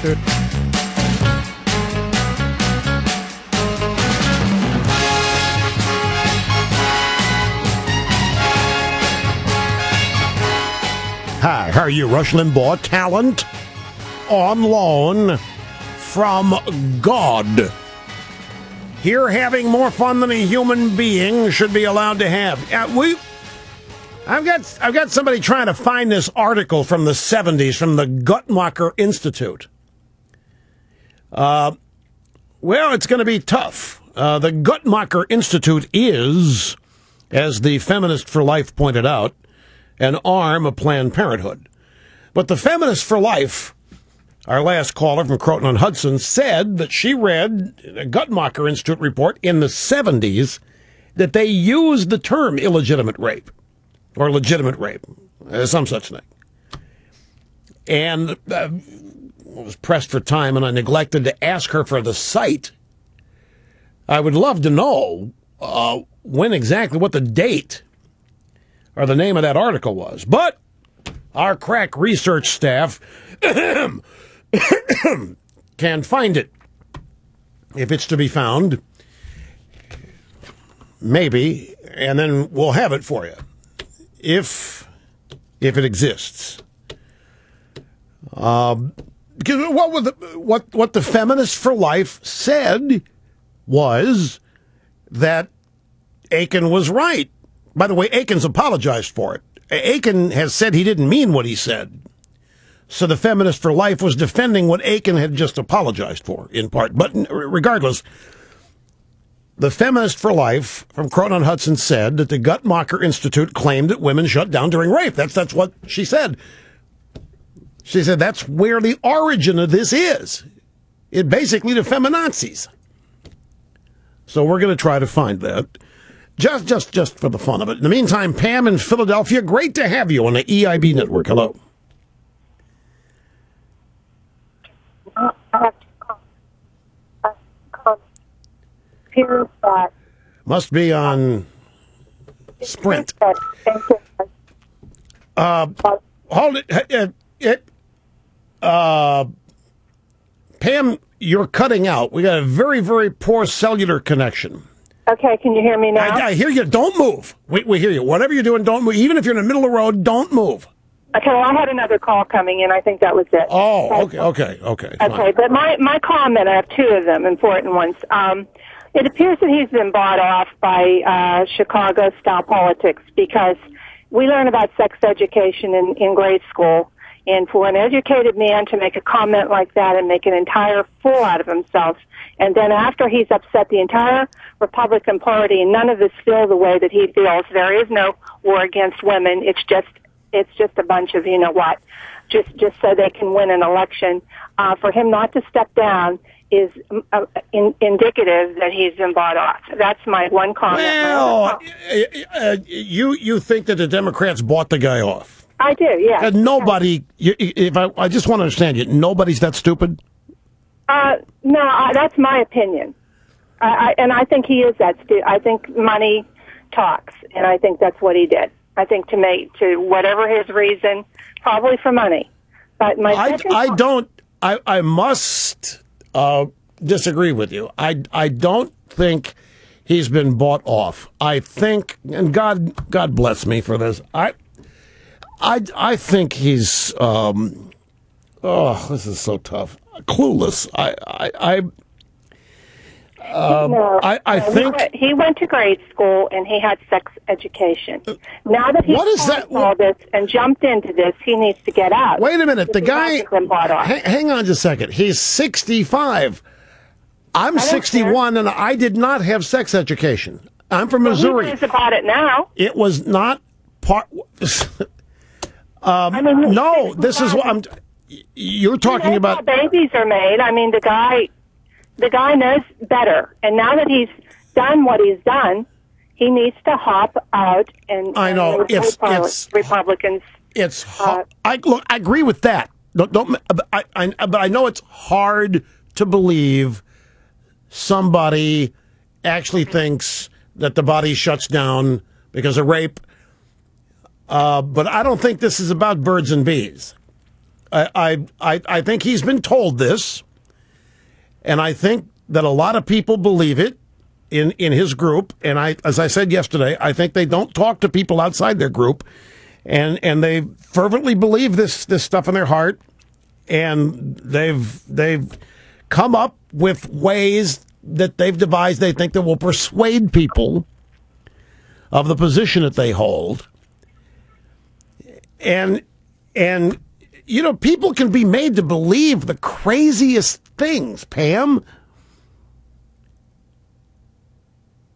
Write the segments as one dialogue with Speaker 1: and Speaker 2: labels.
Speaker 1: Hi, how are you, Rush Limbaugh? Talent on loan from God. Here, having more fun than a human being should be allowed to have. I've got somebody trying to find this article from the 70s from the Guttmacher Institute. Well, it's going to be tough. The Guttmacher Institute is, as the Feminist for Life pointed out, an arm of Planned Parenthood. But the Feminist for Life, our last caller from Croton-on-Hudson, said that she read a Guttmacher Institute report in the 70s that they used the term illegitimate rape or legitimate rape, some such thing. And I was pressed for time and I neglected to ask her for the site. I would love to know when exactly, what the date or the name of that article was. But our crack research staff can find it. If it's to be found, maybe, and then we'll have it for you. If it exists. Because what the Feminists for Life said was that Akin was right. By the way, Akin's apologized for it. Akin has said he didn't mean what he said. So the Feminist for Life was defending what Akin had just apologized for, in part. But regardless, the Feminist for Life from Croton-on-Hudson said that the Guttmacher Institute claimed that women shut down during rape. That's what she said. She said that's where the origin of this is. It basically the feminazis. So we're going to try to find that. Just for the fun of it. In the meantime, Pam in Philadelphia, great to have you on the EIB network. Hello. Must be on Sprint. Hold it. Pam, you're cutting out. We got a very, very poor cellular connection.
Speaker 2: Okay, can you hear me now?
Speaker 1: I hear you. Don't move. We hear you. Whatever you're doing, don't move. Even if you're in the middle of the road, don't move.
Speaker 2: Okay, well, I had another call coming in. I think that was it.
Speaker 1: Oh, okay.
Speaker 2: Okay, but my comment, I have two of them, important ones. It appears that he's been bought off by Chicago-style politics because we learn about sex education in grade school, and for an educated man to make a comment like that and make an entire fool out of himself, and then after he's upset the entire Republican Party, and none of us feel the way that he feels. There is no war against women. It's just a bunch of, you know what, just so they can win an election. For him not to step down is indicative that he's been bought off. That's my one comment.
Speaker 1: Well, you think that the Democrats bought the guy off?
Speaker 2: I do, yeah.
Speaker 1: Nobody, I just want to understand you, nobody's that stupid?
Speaker 2: No, that's my opinion. And I think he is that stupid. I think money talks, and I think that's what he did. I think to whatever his reason, probably for money. But I must disagree with you. I don't think he's been bought off. I think, and God bless me for this. I think he's this is so tough. Clueless. I think he went to grade school and he had sex education. Now that he's all this and jumped into this, he needs to get out.
Speaker 1: Wait a minute, the guy. Hang on just a second. He's 65. I'm 61, and I did not have sex education. I'm from Missouri.
Speaker 2: He knows about it now.
Speaker 1: It was not part. No, this is what I'm. You're talking about.
Speaker 2: How babies are made. I mean, the guy knows better, and now that he's done what he's done, he needs to hop out and.
Speaker 1: I know it's
Speaker 2: Republicans.
Speaker 1: It's. I agree with that. Don't. But I know it's hard to believe somebody actually thinks that the body shuts down because of rape. But I don't think this is about birds and bees. I think he's been told this, and I think that a lot of people believe it in his group. And as I said yesterday, I think they don't talk to people outside their group, and they fervently believe this stuff in their heart, and they've come up with ways that they've devised they think that will persuade people of the position that they hold. And people can be made to believe the craziest things. Pam,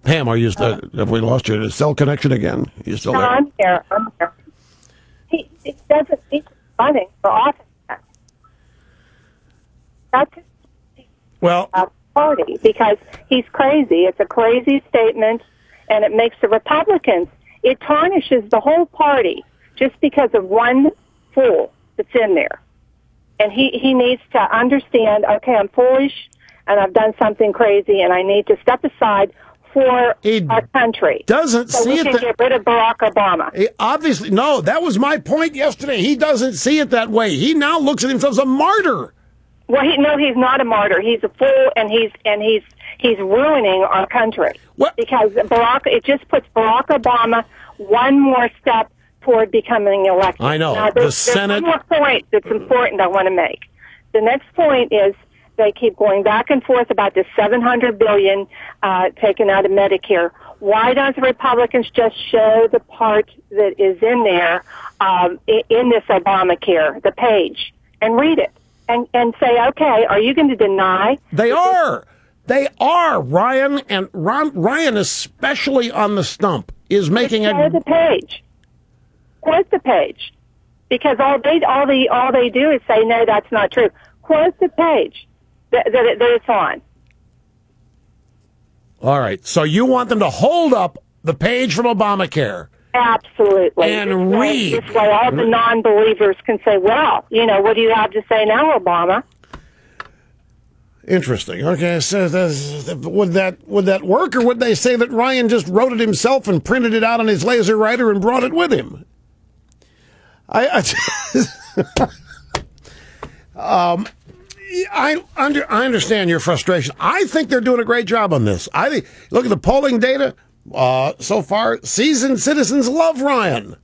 Speaker 1: are you still, have we lost your cell connection again? Are you still there?
Speaker 2: I'm here. He doesn't need funding for office. That's a party, because he's crazy. It's a crazy statement, and it makes the Republicans, it tarnishes the whole party just because of one fool that's in there. And he needs to understand, okay, I'm foolish, and I've done something crazy, and I need to step aside for our country.
Speaker 1: Doesn't
Speaker 2: so
Speaker 1: see
Speaker 2: we
Speaker 1: it.
Speaker 2: Can get rid of Barack Obama.
Speaker 1: Obviously, no. That was my point yesterday. He doesn't see it that way. He now looks at himself as a martyr.
Speaker 2: Well, he's not a martyr. He's a fool, and he's ruining our country.
Speaker 1: What?
Speaker 2: Because it just puts Barack Obama one more step toward becoming elected.
Speaker 1: I know.
Speaker 2: Now,
Speaker 1: the Senate.
Speaker 2: There's one more point that's important I want to make. The next point is they keep going back and forth about this $700 billion taken out of Medicare. Why don't the Republicans just show the part that is in there in this Obamacare, the page, and read it and say, okay, are you going to deny?
Speaker 1: They are. They are, Ryan, and Ryan, especially on the stump, is making
Speaker 2: show the page. Quote the page, because all they do is say, no, that's not true. Quote the page that it's on.
Speaker 1: All right. So you want them to hold up the page from Obamacare.
Speaker 2: Absolutely.
Speaker 1: And read.
Speaker 2: This way all the non-believers can say, well, what do you have to say now, Obama?
Speaker 1: Interesting. Okay, so would that work, or would they say that Ryan just wrote it himself and printed it out on his laser writer and brought it with him? I understand your frustration. I think they're doing a great job on this. I think, look at the polling data so far. Seasoned citizens love Ryan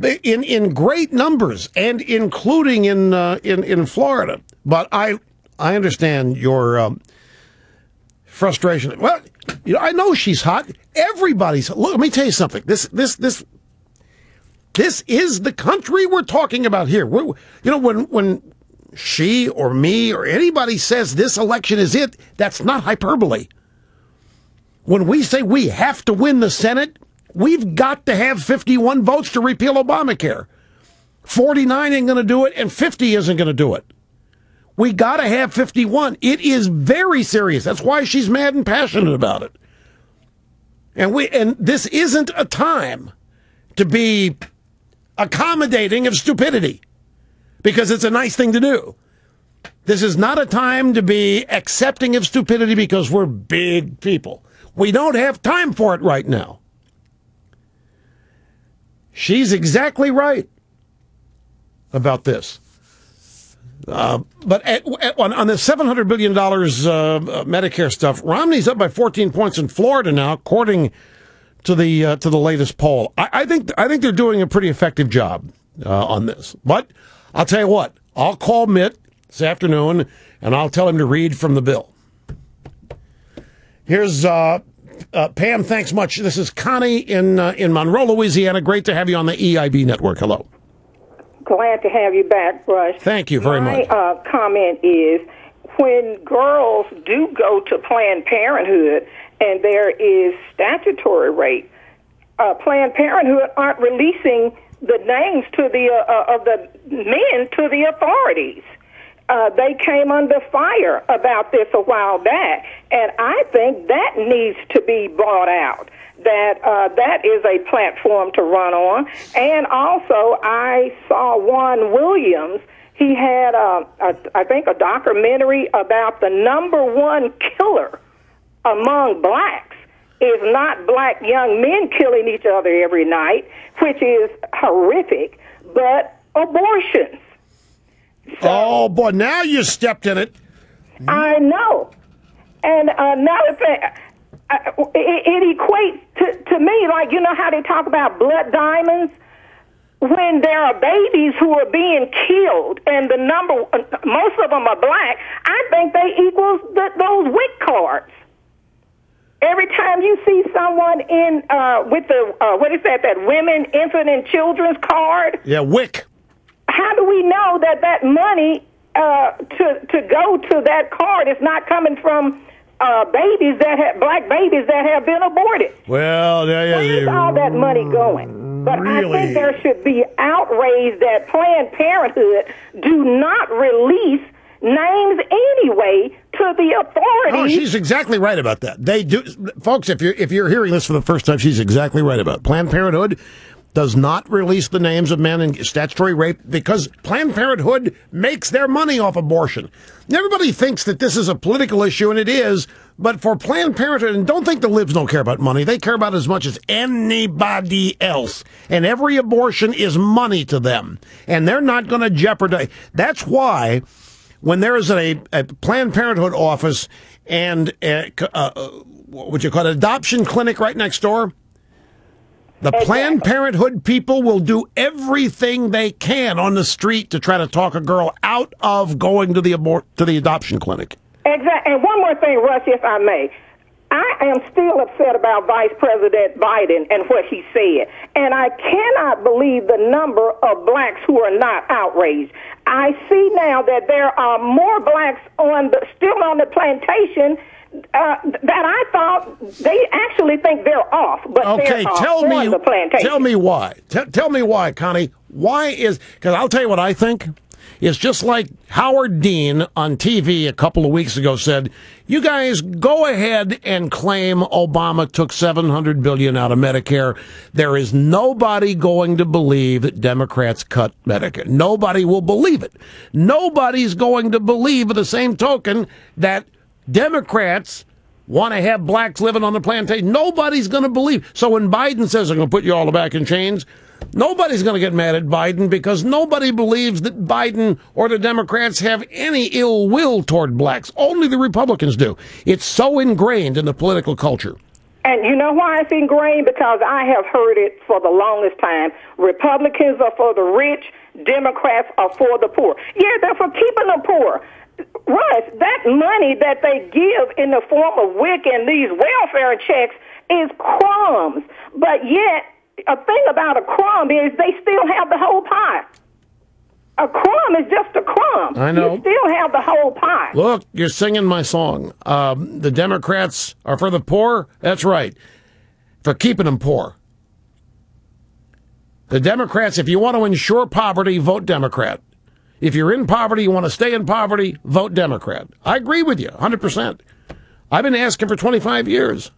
Speaker 1: in great numbers, and including in Florida. But I understand your frustration. Well, I know she's hot. Everybody's. Look, let me tell you something. This is the country we're talking about here. When she or me or anybody says this election is it, that's not hyperbole. When we say we have to win the Senate, we've got to have 51 votes to repeal Obamacare. 49 ain't going to do it, and 50 isn't going to do it. We got to have 51. It is very serious. That's why she's mad and passionate about it. And this isn't a time to be accommodating of stupidity, because it's a nice thing to do. This is not a time to be accepting of stupidity because we're big people. We don't have time for it right now. She's exactly right about this. But on the $700 billion Medicare stuff, Romney's up by 14 points in Florida now, according to the latest poll. I think they're doing a pretty effective job on this. But I'll tell you what, I'll call Mitt this afternoon and I'll tell him to read from the bill. Here's Pam. Thanks much. This is Connie in Monroe, Louisiana. Great to have you on the EIB network. Hello.
Speaker 3: Glad to have you back, Rush.
Speaker 1: Thank you very much.
Speaker 3: My comment is, when girls do go to Planned Parenthood and there is statutory rape, Planned Parenthood aren't releasing the names to of the men to the authorities. They came under fire about this a while back, and I think that needs to be brought out. That is a platform to run on. And also, I saw Juan Williams. He had, I think, a documentary about the number one killer among blacks is not black young men killing each other every night, which is horrific, but abortions. So,
Speaker 1: oh, boy, now you stepped in it.
Speaker 3: I know. And another thing, it equates to me like, you know how they talk about blood diamonds? When there are babies who are being killed, and most of them are black, I think they equal those WIC cards. Every time you see someone in with the that women, infant, and children's card,
Speaker 1: yeah, WIC.
Speaker 3: How do we know that money to go to that card is not coming from black babies that have been aborted?
Speaker 1: Well,
Speaker 3: where's all that money going? But really? I think there should be outrage that Planned Parenthood do not release names anyway to the authorities.
Speaker 1: Oh, she's exactly right about that. They do, folks. If you're hearing this for the first time, she's exactly right about it. Planned Parenthood does not release the names of men in statutory rape because Planned Parenthood makes their money off abortion. Everybody thinks that this is a political issue, and it is, but for Planned Parenthood, and don't think the libs don't care about money, they care about it as much as anybody else. And every abortion is money to them, and they're not going to jeopardize. That's why when there is a Planned Parenthood office and what would you call it, adoption clinic right next door, the Planned Parenthood people will do everything they can on the street to try to talk a girl out of going to the adoption clinic.
Speaker 3: Exactly. And one more thing, Russ, if I may. I am still upset about Vice President Biden and what he said. And I cannot believe the number of blacks who are not outraged. I see now that there are more blacks still on the plantation that I thought they actually think they're off, but
Speaker 1: okay,
Speaker 3: they're on the plantation.
Speaker 1: Tell me why. Tell me why, Connie. Why is, because I'll tell you what I think. It's just like Howard Dean on TV a couple of weeks ago said, you guys go ahead and claim Obama took $700 billion out of Medicare. There is nobody going to believe that Democrats cut Medicare. Nobody will believe it. Nobody's going to believe, by the same token, that Democrats want to have blacks living on the plantation. Nobody's going to believe. So when Biden says, I'm going to put you all back in chains, nobody's going to get mad at Biden because nobody believes that Biden or the Democrats have any ill will toward blacks. Only the Republicans do. It's so ingrained in the political culture.
Speaker 3: And you know why it's ingrained? Because I have heard it for the longest time. Republicans are for the rich. Democrats are for the poor. Yeah, they're for keeping the poor. Russ, that money that they give in the form of WIC and these welfare checks is crumbs. But yet, a thing about a crumb is they still have the whole pie. A crumb is just a crumb.
Speaker 1: I know.
Speaker 3: You still have the whole pie.
Speaker 1: Look, you're singing my song. The Democrats are for the poor. That's right. For keeping them poor. The Democrats, if you want to ensure poverty, vote Democrat. If you're in poverty, you want to stay in poverty, vote Democrat. I agree with you, 100%. I've been asking for 25 years.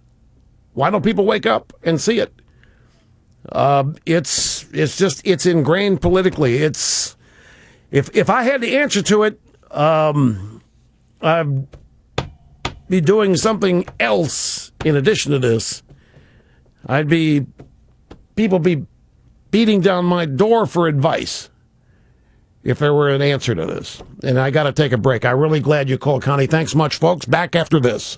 Speaker 1: Why don't people wake up and see it? It's ingrained politically. It's if I had the answer to it, I'd be doing something else in addition to this. People be beating down my door for advice if there were an answer to this. And I got to take a break. I'm really glad you called, Connie. Thanks much, folks. Back after this.